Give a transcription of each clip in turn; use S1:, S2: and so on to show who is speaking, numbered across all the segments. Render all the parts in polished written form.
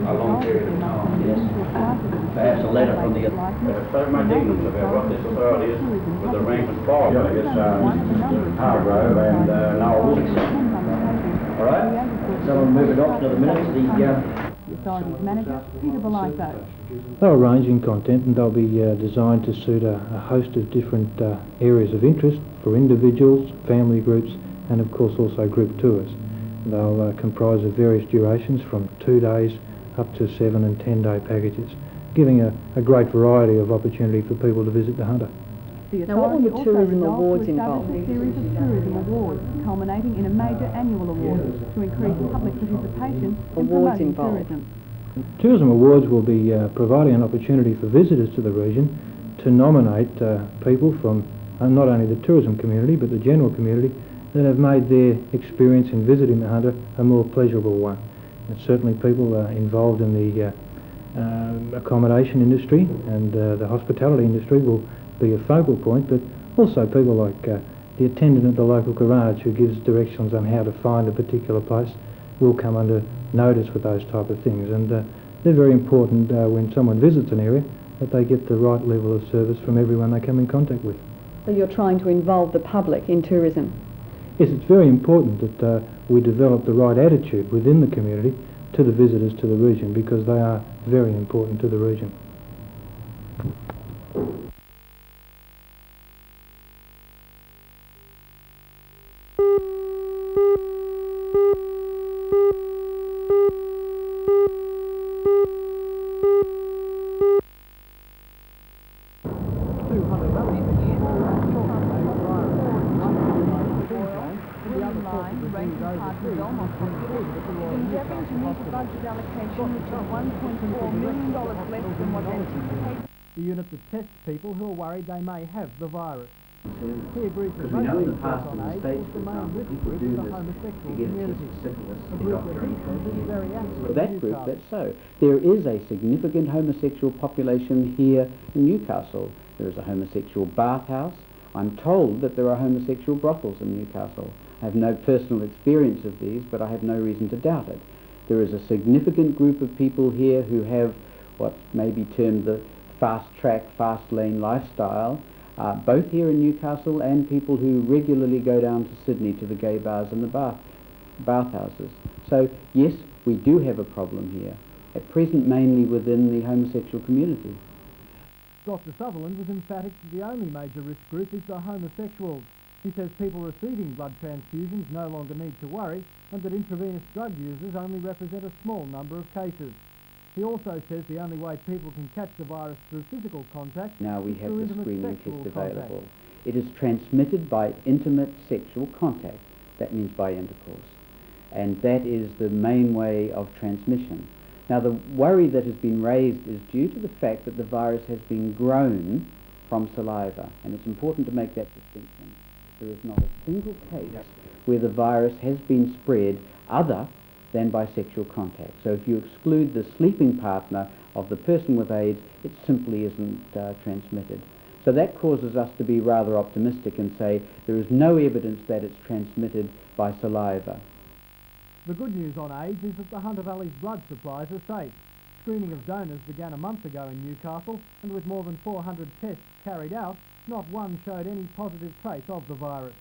S1: A long period of time, yes. Perhaps a letter from the so much ignorance about what this authority is with the arrangements for. Yeah, I guess Hargrove and Noel Wilson. All right. So we'll move adoption of the minutes.
S2: The authority's manager, Peter Belito.
S3: They'll range in content and they'll be designed to suit a host of different areas of interest for individuals, family groups and of course also group tours. They'll comprise of various durations from 2 days up to 7 and 10 day packages, giving a great variety of opportunity for people to visit the Hunter.
S2: Now what will the tourism awards involve? A series of tourism awards culminating in a major annual award to increase public participation in promoting tourism.
S3: Tourism awards will be providing an opportunity for visitors to the region to nominate people from not only the tourism community but the general community that have made their experience in visiting the Hunter a more pleasurable one. And certainly people involved in the accommodation industry and the hospitality industry will be a focal point, but also people like the attendant at the local garage who gives directions on how to find a particular place will come under notice with those type of things. And they're very important when someone visits an area that they get the right level of service from everyone they come in contact with.
S4: So you're trying to involve the public in tourism?
S3: Yes, it's very important that we develop the right attitude within the community to the visitors to the region because they are very important to the region.
S2: Endeavouring to meet a budget allocation which is $1.4 million less than was anticipated.
S5: The unit that tests people who are worried they may have the virus. He agrees that
S1: Because we know in the
S5: most
S1: past
S5: on
S1: in the
S5: AIDS
S1: States,
S5: is
S1: for
S5: the main
S1: example,
S5: risk
S1: people
S5: group
S1: do
S5: of the
S1: this
S5: homosexual
S1: to get a
S5: community.
S1: test of syphilis
S5: A
S1: in
S5: group
S1: doctor
S5: that he says is very active
S6: For
S5: in
S6: that group,
S5: Newcastle.
S6: that's so. There is a significant homosexual population here in Newcastle. There is a homosexual bathhouse. I'm told that there are homosexual brothels in Newcastle. I have no personal experience of these, but I have no reason to doubt it. There is a significant group of people here who have what may be termed the fast-track, fast-lane lifestyle, both here in Newcastle and people who regularly go down to Sydney to the gay bars and the bathhouses. So, yes, we do have a problem here, at present mainly within the homosexual community.
S5: Dr. Sutherland was emphatic that the only major risk group is the homosexuals. He says people receiving blood transfusions no longer need to worry and that intravenous drug users only represent a small number of cases. He also says the only way people can catch the virus through physical contact
S6: Now we
S5: is
S6: have
S5: through
S6: the
S5: intimate
S6: screening
S5: sexual
S6: test
S5: contact.
S6: available. It is transmitted by intimate sexual contact. That means by intercourse. And that is the main way of transmission. Now the worry that has been raised is due to the fact that the virus has been grown from saliva, and it's important to make that distinction. There is not a single case where the virus has been spread other than by sexual contact. So if you exclude the sleeping partner of the person with AIDS, it simply isn't transmitted. So that causes us to be rather optimistic and say there is no evidence that it's transmitted by saliva.
S5: The good news on AIDS is that the Hunter Valley's blood supplies are safe. Screening of donors began a month ago in Newcastle, and with more than 400 tests carried out, not one showed any positive trace of the virus.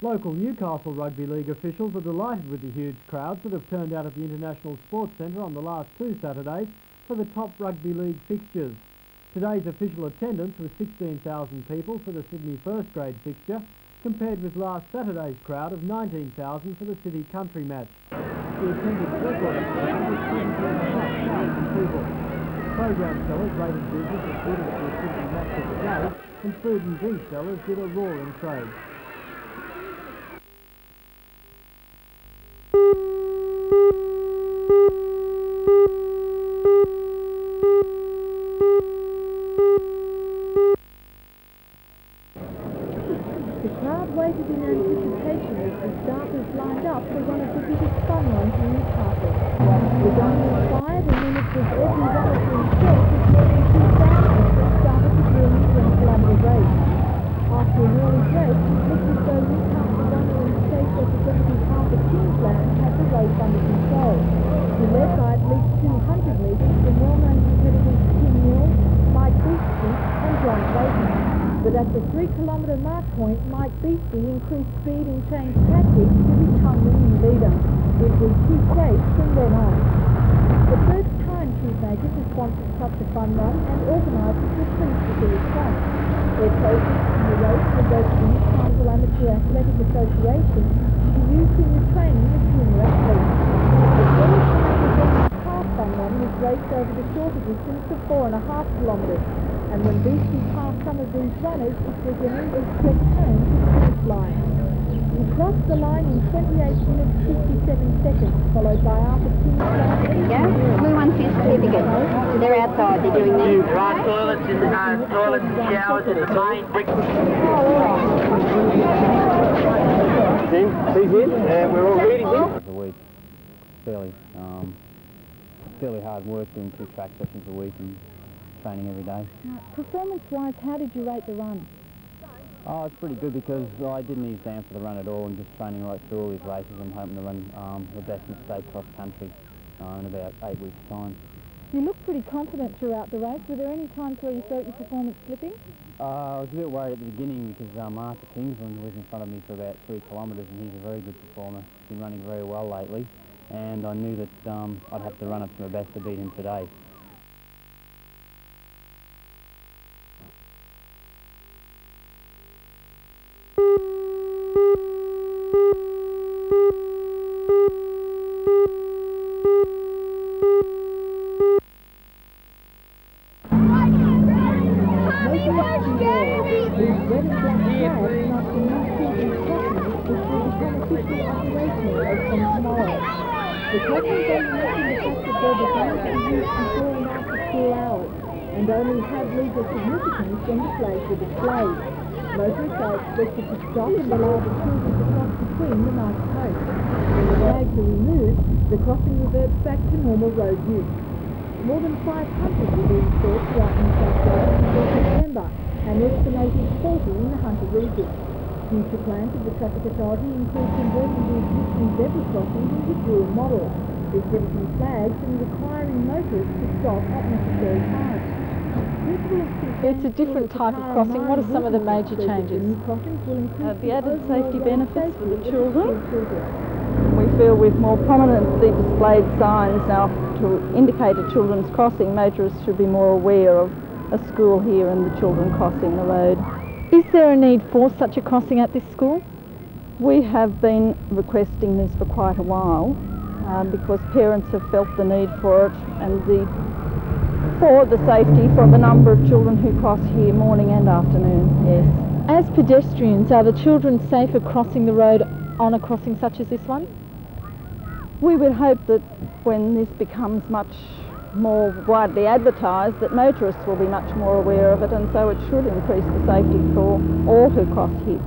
S5: Local Newcastle Rugby League officials are delighted with the huge crowds that have turned out at the International Sports Centre on the last 2 Saturdays for the top rugby league fixtures. Today's official attendance was 16,000 people for the Sydney first grade fixture, compared with last Saturday's crowd of 19,000 for the City Country match. The attendance record was 17,500 people. Program sellers rated business as good as the Sydney match of the day, and food and drink sellers did a roaring trade.
S2: is in anticipation as the staffers lined up for one of the biggest fun runs in Newcastle. It was only inspired and then it was every runner for himself with more than 2,000 that started the journey 20-kilometre race. After an early break, it looked as though Newcastle runner and state representative Arthur Kingsland had the race under control. He led by at least 200 metres from well-known competitors Tim Mills, Mike Beastie and John Clayton. But at the 3-kilometre mark point, Mike Beastie increased speed and changed tactics to become the new leader. It was his race from then on. The first time Cheesemakers has sponsored such a fun run and organisers were pleased with the response. Their proceeds from the race will go to the Newcastle Amateur Athletic Association to be used in the training of junior athletes. The first half fun run was raced over the shorter distance of 4.5 kilometres, and when Beastie passed some of these runners, it was an easy stretch home to the finish line. He crossed the line in 28 minutes 57 seconds, followed by Arthur Kingsland.
S7: There you go. Blue one for your certificate. They're outside, they're doing that.
S8: There are toilets and showers in the main brick.
S3: He's in. We're all reading him.
S6: A week, fairly hard work doing 2 track sessions a week and training every day.
S2: Performance-wise, how did you rate the run?
S6: Oh, it's pretty good because I didn't ease down for the run at all and just training right through all these races. I'm hoping to run the best in the state cross country in about 8 weeks' time.
S2: You looked pretty confident throughout the race. Were there any times where you felt your performance slipping?
S6: I was a bit worried at the beginning because Arthur Kingsland was in front of me for about 3 kilometres and he's a very good performer. He's been running very well lately and I knew that I'd have to run up to my best to beat him today.
S2: The crossings only mention the fact that they're designed to be used before and after school hours, and only have legal significance when the flags are displayed. Motorists are expected to stop and allow the children to cross between the marked posts. When the flags are removed, the crossing reverts back to normal road use. More than 500 will be installed throughout New South Wales until September, and estimated 40 in the Hunter region. Future plans of the Traffic Authority include converting the existing zebra crossings into dual models, exhibiting flags and requiring motorists to stop at necessary times.
S9: It's a different type of crossing. What are some of the major changes?
S2: The
S9: added safety benefits for the children. We feel with more prominently displayed signs now to indicate a children's crossing, motorists should be more aware of a school here and the children crossing the road.
S2: Is there a need for such a crossing at this school?
S9: We have been requesting this for quite a while because parents have felt the need for it and for the safety for the number of children who cross here morning and afternoon, yes.
S2: As pedestrians, are the children safer crossing the road on a crossing such as this one?
S9: We would hope that when this becomes much more widely advertised, that motorists will be much more aware of it, and so it should increase the safety for all who cross here.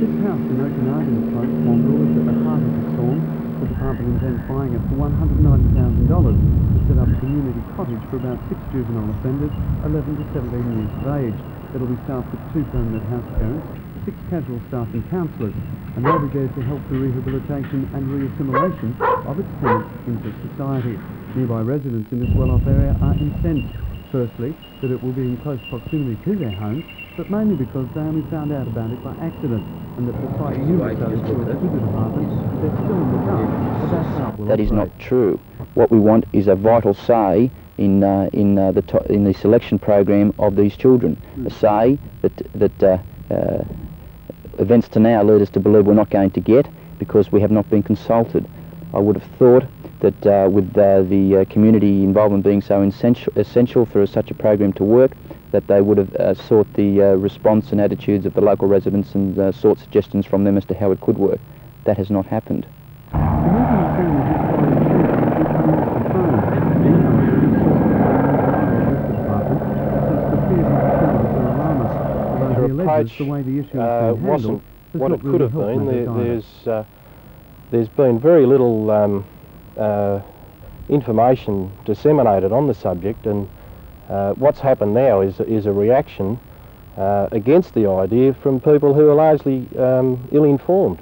S10: This house in Okanagan is at the heart of the storm. The department intends buying it for $190,000 to set up a community cottage for about 6 juvenile offenders, 11 to 17 years of age. It'll be staffed with 2 permanent house parents, 6 casual staff and counsellors, and they'll be there to help the rehabilitation and re-assimilation of its tenants into society. Nearby residents in this well-off area are incensed, firstly, that it will be in close proximity to their homes, but mainly because they only found out about it by accident, and that despite numerous other tours to the department, they're still in the dark about how it will
S11: That is
S10: operate.
S11: not true. What we want is a vital say in the selection program of these children. A say that events to now lead us to believe we're not going to get because we have not been consulted. I would have thought that with the community involvement being so essential for such a program to work, that they would have sought the response and attitudes of the local residents and sought suggestions from them as to how it could work. That has not happened.
S10: Her approach wasn't what it could have been. There's been very little information disseminated on the subject, and what's happened now is a reaction against the idea from people who are largely ill-informed.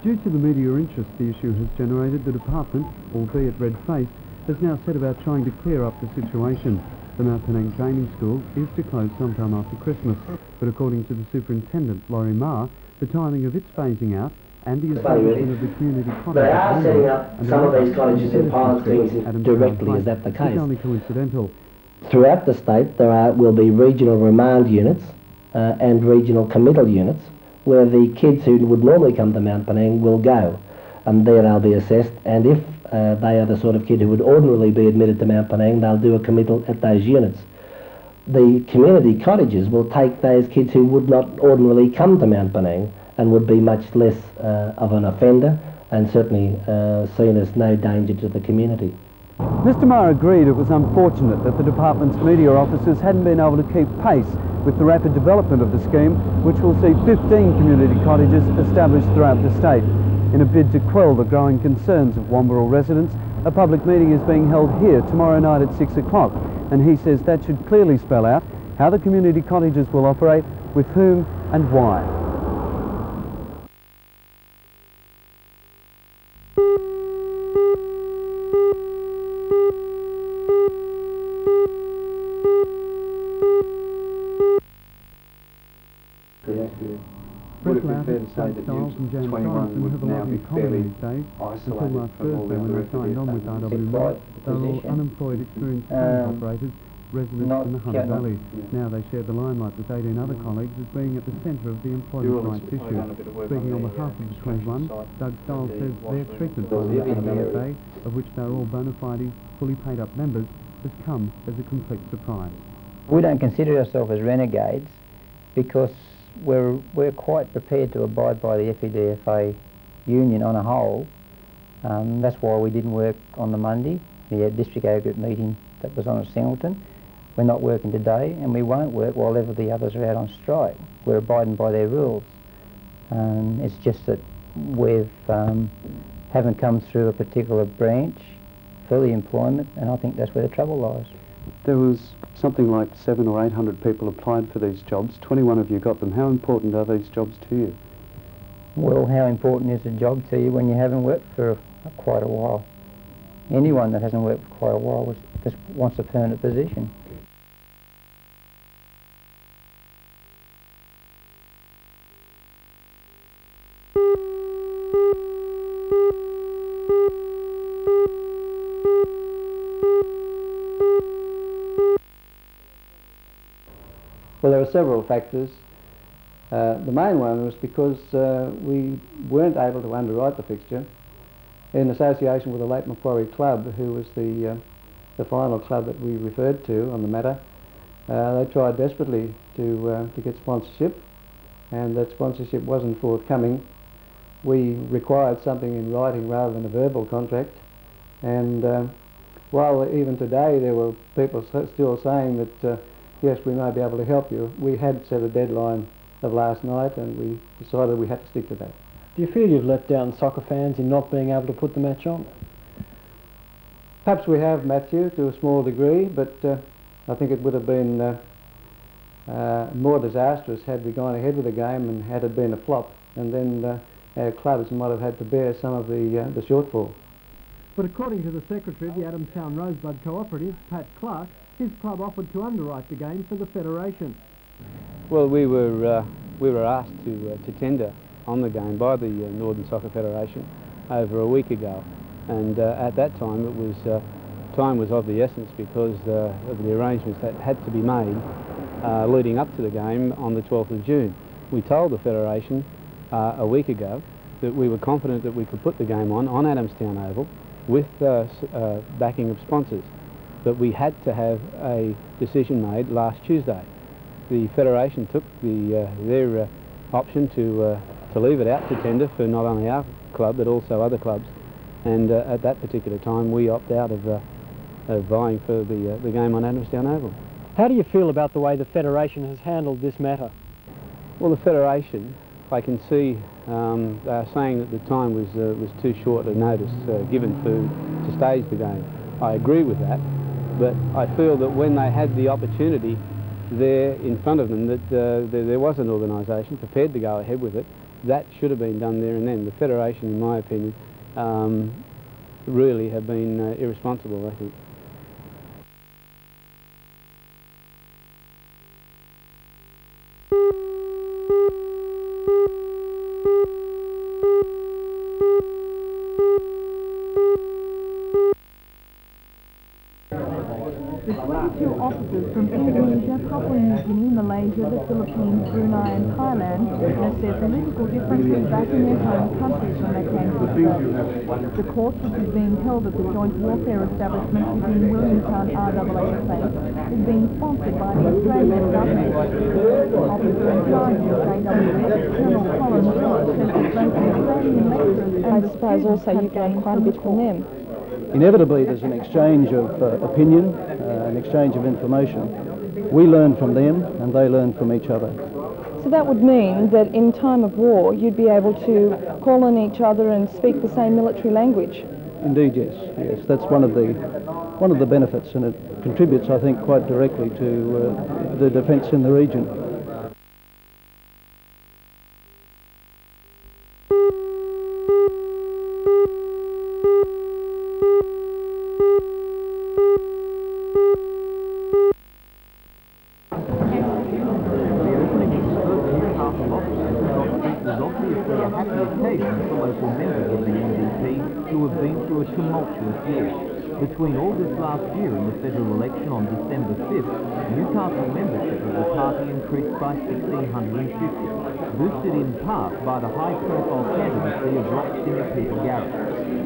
S12: Due to the media interest the issue has generated, the department, albeit red-faced, has now set about trying to clear up the situation. The Mount Penang Training School is to close sometime after Christmas, but according to the superintendent, Laurie Ma, the timing of its phasing out and the establishment of the community cottage.
S13: They are setting up some of these cottages in pilot schemes directly. Is that the case?
S12: It's only coincidental.
S13: Throughout the state, there will be regional remand units and regional committal units where the kids who would normally come to Mount Penang will go, and there they'll be assessed, and if they are the sort of kid who would ordinarily be admitted to Mount Penang, they'll do a committal at those units. The community cottages will take those kids who would not ordinarily come to Mount Penang and would be much less of an offender, and certainly seen as no danger to the community.
S12: Mr Ma agreed it was unfortunate that the department's media officers hadn't been able to keep pace with the rapid development of the scheme, which will see 15 community cottages established throughout the state. In a bid to quell the growing concerns of Wamberal residents, a public meeting is being held here tomorrow night at 6 o'clock, and he says that should clearly spell out how the community cottages will operate, with whom and why.
S10: Would it be fair to say that you 21 would now be fairly isolated from all the other
S12: with RWA, they were all unemployed, experienced operators, residents in the Hunter Valley. Now they share the limelight with 18 other colleagues as being at the centre of the employment rights issue. Speaking on behalf of the 21, Doug Stiles says their treatment by the RWA, of which they're all bona fide, fully paid up members, has come as a complete surprise.
S14: We don't consider ourselves as renegades because we're quite prepared to abide by the FEDFA union on a whole. That's why we didn't work on the Monday, the district aggregate meeting that was on at Singleton. We're not working today, and we won't work while ever the others are out on strike. We're abiding by their rules. It's just that we've haven't come through a particular branch for the employment, and I think that's where the trouble lies.
S10: There was something like 700 or 800 people applied for these jobs. 21 of you got them. How important are these jobs to you?
S14: Well, how important is a job to you when you haven't worked for quite a while? Anyone that hasn't worked for quite a while just wants a permanent position.
S15: Well, there are several factors. The main one was because we weren't able to underwrite the fixture in association with the Lake Macquarie Club, who was the final club that we referred to on the matter. They tried desperately to get sponsorship, and that sponsorship wasn't forthcoming. We required something in writing rather than a verbal contract, and while even today there were people still saying that yes, we may be able to help you, we had set a deadline of last night, and we decided we had to stick to that.
S5: Do you feel you've let down soccer fans in not being able to put the match on?
S15: Perhaps we have, Matthew, to a small degree, but I think it would have been more disastrous had we gone ahead with the game and had it been a flop, and then our clubs might have had to bear some of the shortfall.
S5: But according to the secretary of the Adamstown Rosebud Cooperative, Pat Clark, his club offered to underwrite the game for the Federation.
S16: Well, we were asked to tender on the game by the Northern Soccer Federation over a week ago, and at that time it was time was of the essence because of the arrangements that had to be made leading up to the game on the 12th of June. We told the Federation a week ago that we were confident that we could put the game on Adamstown Oval with backing of sponsors. but we had to have a decision made last Tuesday. The Federation took their option to leave it out to tender for not only our club but also other clubs, and at that particular time we opt out of vying for the game on Adamstown Oval.
S5: How do you feel about the way the Federation has handled this matter?
S16: Well, the Federation, I can see they are saying that the time was too short a notice given to stage the game. I agree with that, but I feel that when they had the opportunity there in front of them, that there was an organisation prepared to go ahead with it, that should have been done there and then. The Federation, in my opinion, really have been irresponsible, I think.
S2: The 22 officers from Indonesia, Papua New Guinea, Malaysia, the Philippines, Brunei and Thailand left their political differences back in their home countries when they came to Australia. The course, which is being held at the Joint Warfare Establishment within Williamtown RAAF, is being sponsored by the Australian government. Officer in charge of AWS, Colonel Colin Willis, says that both the Australian lecturers and
S9: I suppose also you gain quite a bit from them.
S17: Inevitably there's an exchange of opinion, an exchange of information. We learn from them and they learn from each other.
S9: So that would mean that in time of war you'd be able to call on each other and speak the same military language?
S17: Indeed, yes. Yes, that's one of the benefits, and it contributes, I think, quite directly to the defence in the region.
S18: Between August last year and the federal election on December 5th, Newcastle membership of the party increased by 1,650, boosted in part by the high-profile candidacy of Rock singer Peter Garrett.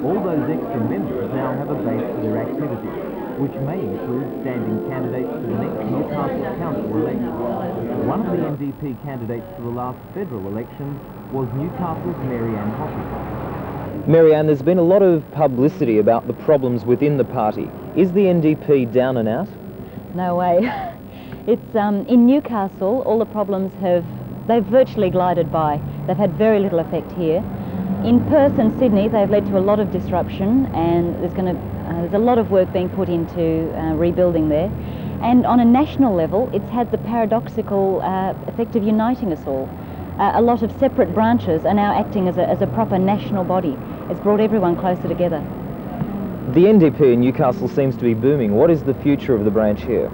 S18: All those extra members now have a base for their activities, which may include standing candidates for the next Newcastle Council election. One of the NDP candidates for the last federal election was Newcastle's Mary Ann Hoppy.
S19: Marianne, there's been a lot of publicity about the problems within the party. Is the NDP down and out?
S20: No way. It's in Newcastle, all the problems they've virtually glided by. They've had very little effect here. In Perth and Sydney, they've led to a lot of disruption, and there's a lot of work being put into rebuilding there. And on a national level, it's had the paradoxical effect of uniting us all. A lot of separate branches are now acting as a proper national body. It's brought everyone closer together.
S19: The NDP in Newcastle seems to be booming. What is the future of the branch here?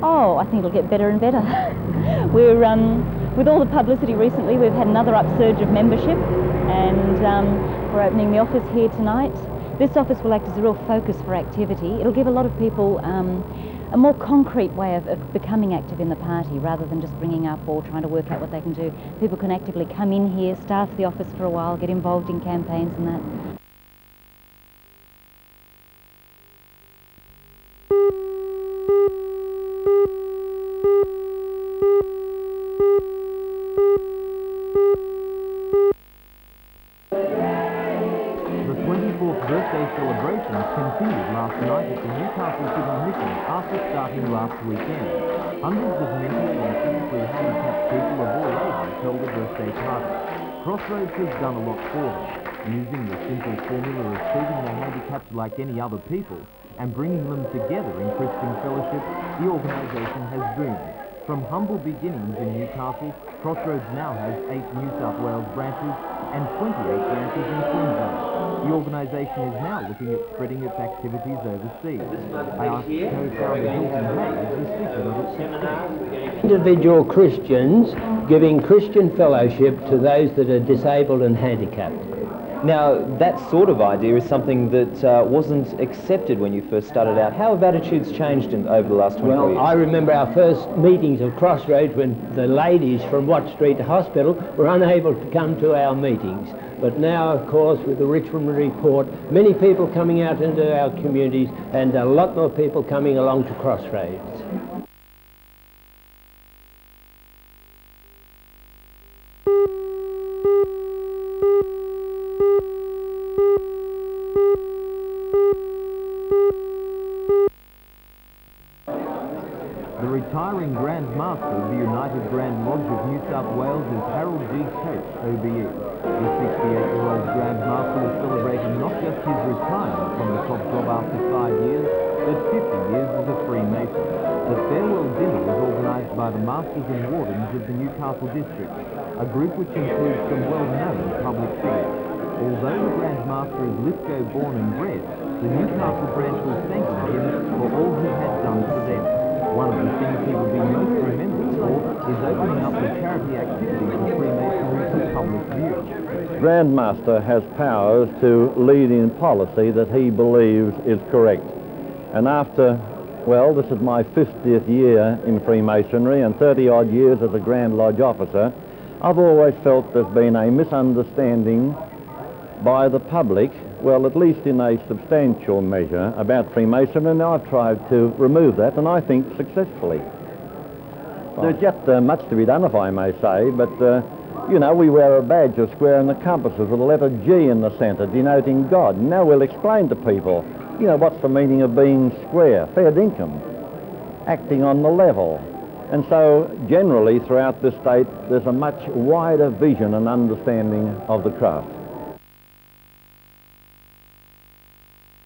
S20: Oh, I think it'll get better and better. We're, with all the publicity recently, we've had another upsurge of membership, and we're opening the office here tonight. This office will act as a real focus for activity. It'll give a lot of people a more concrete way of becoming active in the party, rather than just bringing up or trying to work out what they can do. People can actively come in here, staff the office for a while, get involved in campaigns and that.
S18: Celebrations continued last night at the Newcastle City Mission after starting last weekend. Hundreds of mentally and physically handicapped people of all ages held a birthday party. Crossroads has done a lot for them, using the simple formula of treating their handicaps like any other people and bringing them together in Christian fellowship. The organisation has boomed. From humble beginnings in Newcastle, Crossroads now has 8 New South Wales branches and 28 branches in Queensland. The organisation is now looking at spreading its activities overseas. I asked co-founder Hilton Hayes the secret of its success.
S21: Individual Christians giving Christian fellowship to those that are disabled and handicapped.
S19: Now, that sort of idea is something that wasn't accepted when you first started out. How have attitudes changed over the last 24 years?
S21: Well, I remember our first meetings of Crossroads when the ladies from Watt Street Hospital were unable to come to our meetings. But now, of course, with the Richmond Report, many people coming out into our communities and a lot more people coming along to Crossroads.
S18: The retiring Grand Master of the United Grand Lodge of New South Wales is Harold G. Tate, OBE. The 68-year-old Grand Master was celebrating not just his retirement from the top job after 5 years, but 50 years as a Freemason. The farewell dinner was organised by the Masters and Wardens of the Newcastle District, a group which includes some well-known public figures. Although the Grand Master is Lithgow born and bred, the Newcastle branch was thanking him for all he had done for them. One of the things he will be most remembered for is opening up the charity activities of Freemasonry to public view.
S22: Grand Master has powers to lead in policy that he believes is correct. And after, well, this is my 50th year in Freemasonry and 30-odd years as a Grand Lodge officer, I've always felt there's been a misunderstanding by the public, well, at least in a substantial measure, about Freemasonry, and I've tried to remove that, and I think successfully. There's just much to be done, if I may say, but, you know, we wear a badge, a square and the compasses with a letter G in the centre, denoting God. And now we'll explain to people, you know, what's the meaning of being square, fair dinkum, acting on the level. And so, generally, throughout the state, there's a much wider vision and understanding of the craft.